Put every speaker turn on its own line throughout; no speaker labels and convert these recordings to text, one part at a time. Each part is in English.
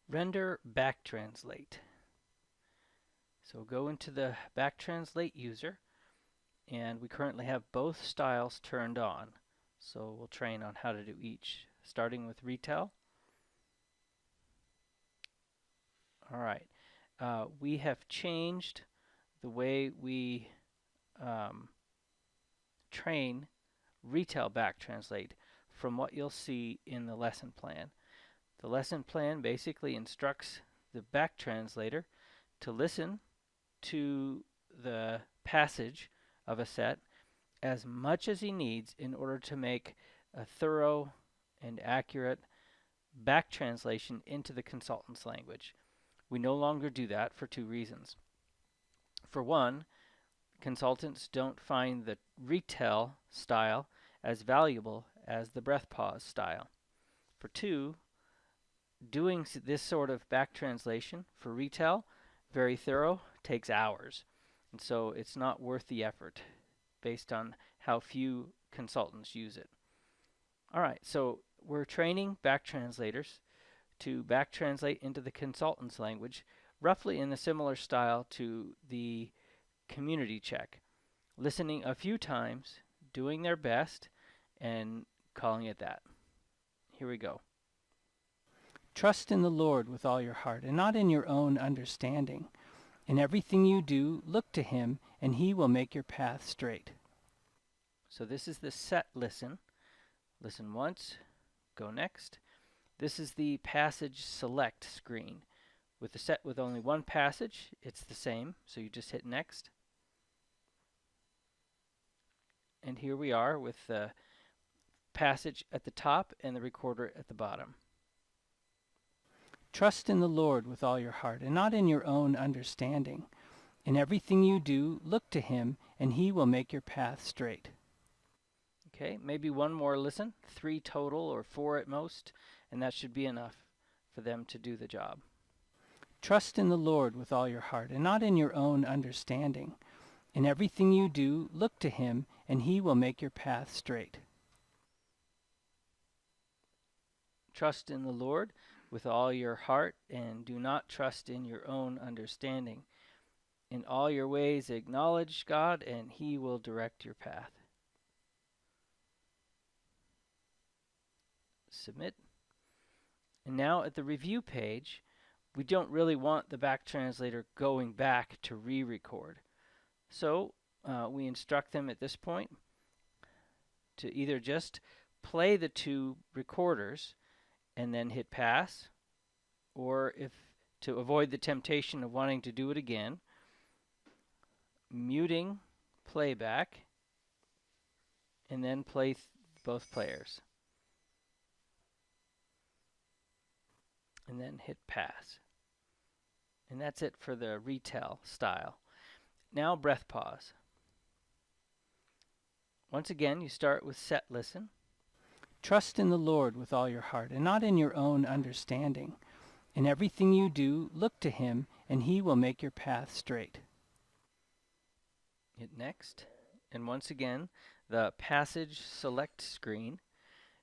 Render back translate. So go into the back translate user, and we currently have both styles turned on. So we'll train on how to do each, starting with Retell. Alright, we have changed the way we train Retell back translate from what you'll see in the lesson plan. The lesson plan basically instructs the back translator to listen to the passage of a set as much as he needs in order to make a thorough and accurate back translation into the consultant's language. We no longer do that for two reasons. For one, consultants don't find the retell style as valuable as the breath pause style. For two, doing this sort of back translation for retell, very thorough, takes hours. And so it's not worth the effort based on how few consultants use it. Alright, so we're training back translators to back translate into the consultant's language roughly in a similar style to the community check. Listening a few times, doing their best, and calling it that. Here we go.
Trust in the Lord with all your heart, and not in your own understanding. In everything you do, look to Him, and He will make your path straight.
So this is the set listen. Listen once, go next. This is the passage select screen. With the set with only one passage, it's the same, so you just hit next. And here we are with the passage at the top and the recorder at the bottom.
Trust in the Lord with all your heart, and not in your own understanding. In everything you do, look to Him, and He will make your path straight.
Okay, maybe one more listen, 3 total or 4 at most, and that should be enough for them to do the job.
Trust in the Lord with all your heart, and not in your own understanding. In everything you do, look to Him, and He will make your path straight.
Trust in the Lord with all your heart, and do not trust in your own understanding. In all your ways acknowledge God, and He will direct your path. Submit. And now at the review page, we don't really want the back translator going back to re-record. So we instruct them at this point to either just play the 2 recorders and then hit pass, or if to avoid the temptation of wanting to do it again, muting playback and then play both players. And then hit pass. And that's it for the retell style. Now breath pause. Once again, you start with set listen.
Trust in the Lord with all your heart, and not in your own understanding. In everything you do, look to Him, and He will make your path straight.
Hit next. And once again, the passage select screen.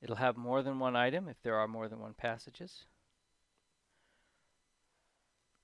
It'll have more than one item if there are more than one passages.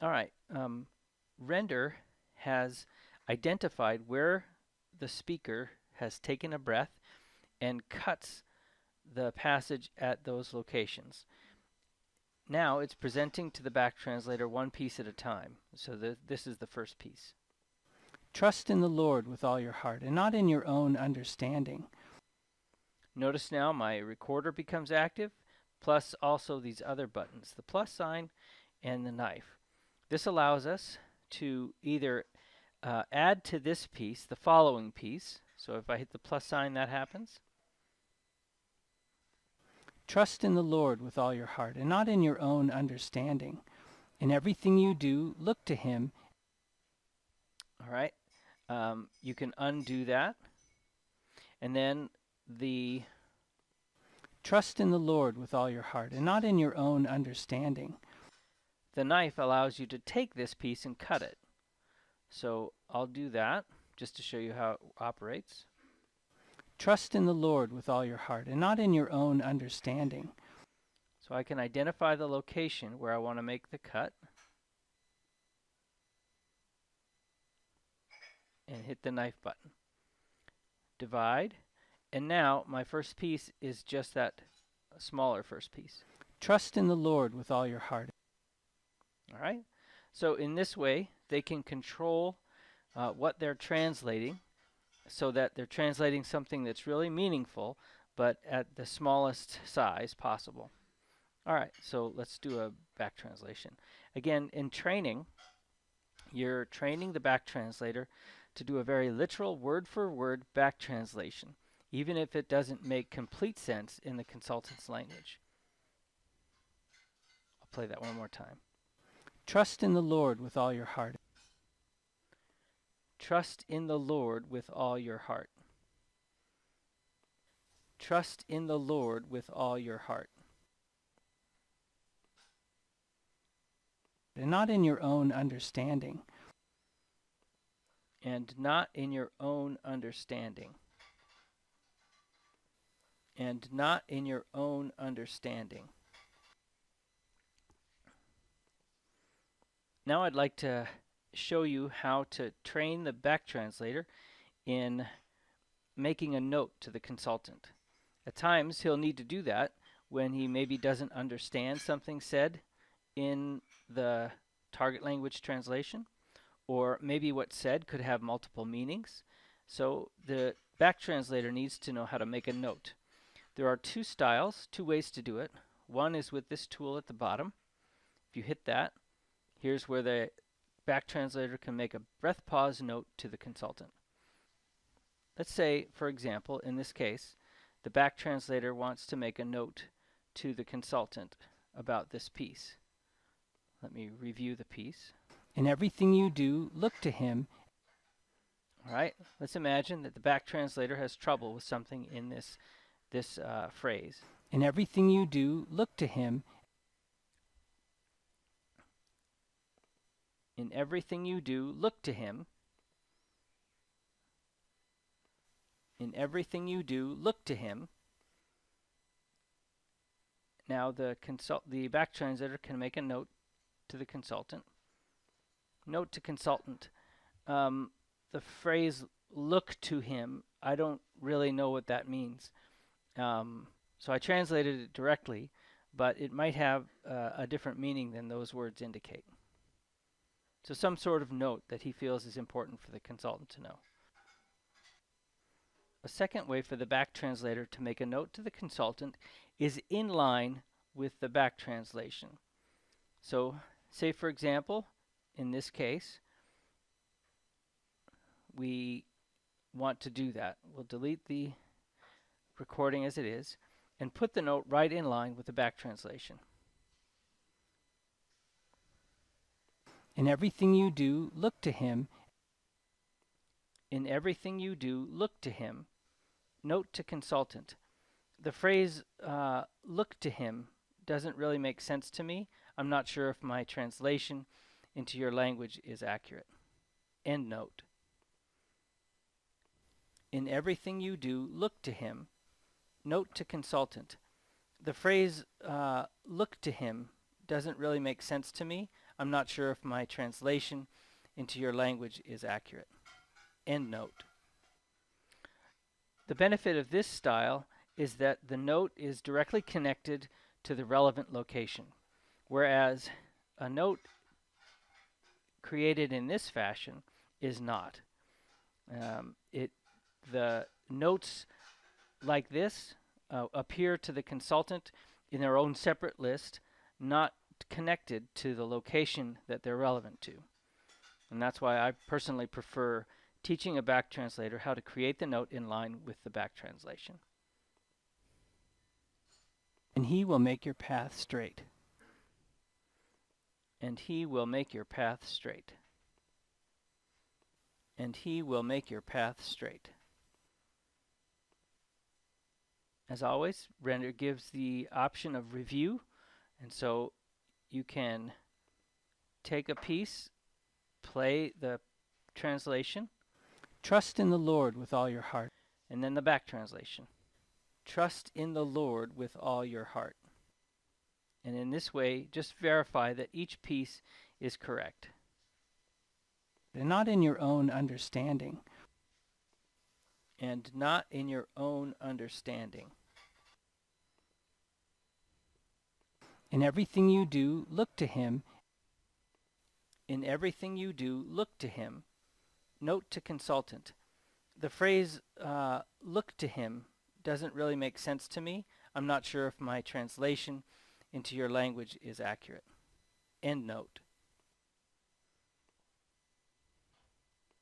Alright, Render has identified where the speaker has taken a breath and cuts the passage at those locations. Now it's presenting to the back translator one piece at a time. So this is the first piece.
Trust in the Lord with all your heart, and not in your own understanding.
Notice now my recorder becomes active, plus also these other buttons, the plus sign and the knife. This allows us to either add to this piece the following piece. So if I hit the plus sign, that happens.
Trust in the Lord with all your heart, and not in your own understanding. In everything you do, look to Him.
All right. You can undo that. And then the
Trust in the Lord with all your heart, and not in your own understanding.
The knife allows you to take this piece and cut it. So I'll do that just to show you how it operates.
Trust in the Lord with all your heart, and not in your own understanding.
So I can identify the location where I want to make the cut and hit the knife button. Divide, and now my first piece is just that smaller first piece.
Trust in the Lord with all your heart.
All right. So in this way, they can control what they're translating so that they're translating something that's really meaningful, but at the smallest size possible. All right, so let's do a back translation. Again, in training, you're training the back translator to do a very literal word-for-word back translation, even if it doesn't make complete sense in the consultant's language. I'll play that one more time.
Trust in the Lord with all your heart.
Trust in the Lord with all your heart. Trust in the Lord with all your heart.
And not in your own understanding.
And not in your own understanding. And not in your own understanding. Now I'd like to show you how to train the back translator in making a note to the consultant. At times he'll need to do that when he maybe doesn't understand something said in the target language translation, or maybe what's said could have multiple meanings. So the back translator needs to know how to make a note. There are two styles, two ways to do it. One is with this tool at the bottom. If you hit that, here's where the back translator can make a breath pause note to the consultant. Let's say, for example, in this case, the back translator wants to make a note to the consultant about this piece. Let me review the piece.
In everything you do, look to him.
All right, let's imagine that the back translator has trouble with something in this phrase.
In everything you do, look to him.
In everything you do, look to him. In everything you do, look to him. Now the back translator can make a note to the consultant. Note to consultant. The phrase "look to him," I don't really know what that means. So I translated it directly, but it might have a different meaning than those words indicate. So some sort of note that he feels is important for the consultant to know. A second way for the back translator to make a note to the consultant is in line with the back translation. So say, for example, in this case, we want to do that. We'll delete the recording as it is and put the note right in line with the back translation.
In everything you do, look to him.
In everything you do, look to him. Note to consultant. The phrase "look to him" doesn't really make sense to me. I'm not sure if my translation into your language is accurate. End note. In everything you do, look to him. Note to consultant. The phrase "look to him" doesn't really make sense to me. I'm not sure if my translation into your language is accurate. End note. The benefit of this style is that the note is directly connected to the relevant location, whereas a note created in this fashion is not. The notes like this appear to the consultant in their own separate list, not connected to the location that they're relevant to. And that's why I personally prefer teaching a back translator how to create the note in line with the back translation.
And he will make your path straight.
And he will make your path straight. And he will make your path straight. As always, Render gives the option of review, and so you can take a piece, play the translation.
Trust in the Lord with all your heart.
And then the back translation. Trust in the Lord with all your heart. And in this way, just verify that each piece is correct.
And not in your own understanding.
And not in your own understanding.
In everything you do, look to him.
In everything you do, look to him. Note to consultant. The phrase look to him doesn't really make sense to me. I'm not sure if my translation into your language is accurate. End note.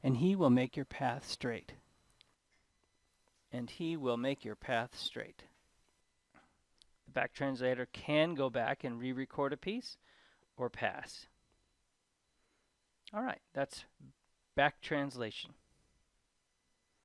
And he will make your path straight.
And he will make your path straight. The back translator can go back and re-record a piece or pass. All right, that's back translation.